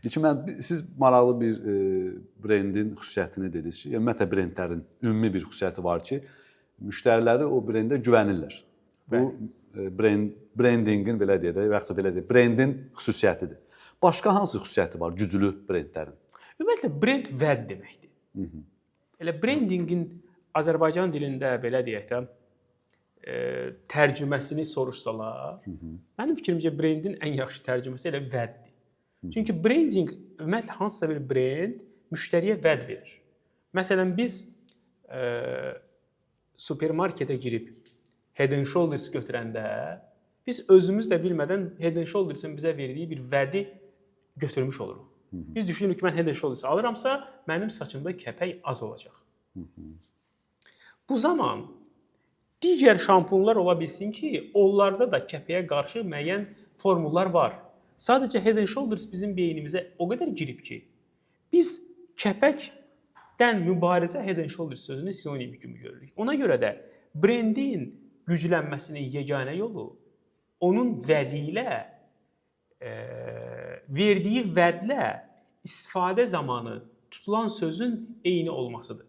Siz maraqlı bir brendin xüsusiyyətini dediniz ki, ümumiyyətlə brendlərin ümumi bir xüsusiyyəti var ki, müştəriləri o brendə güvənirlər. Bu brendinqin belə deyək də, və yaxud da belə deyək, brendin xüsusiyyətidir. Başqa hansı xüsusiyyəti var güclü brendlərin? Ümumiyyətlə brend vəd deməkdir. Elə brendinqin Azərbaycan dilində belə deyək də tərcüməsini soruşsalar, mənim fikrimcə brendin ən yaxşı tərcüməsi elə vəddir. Çünki brendinq ümumiyyətlə hansısa bir brend müştəriyə vəd verir. Məsələn, biz supermarketə girib Head & Shoulders götürəndə biz özümüz də bilmədən Head & Shoulders'ın bizə verdiyi bir vədi götürmüş oluruq. Biz düşünürük ki, mən Head & Shoulders alıramsa, mənim saçımda kəpək az olacaq. Bu zaman digər şampunlar ola bilsin ki, onlarda da kəpəyə qarşı müəyyən formullar var. Sadəcə Head & Shoulders bizim beynimizə o qədər girib ki, biz kəpəkdən mübarizə Head & Shoulders sözünü sinonim kimi görürük. Ona görə də brendin güclənməsinin yeganə yolu onun vədi ilə, verdiyi vədlə istifadə zamanı tutulan sözün eyni olmasıdır.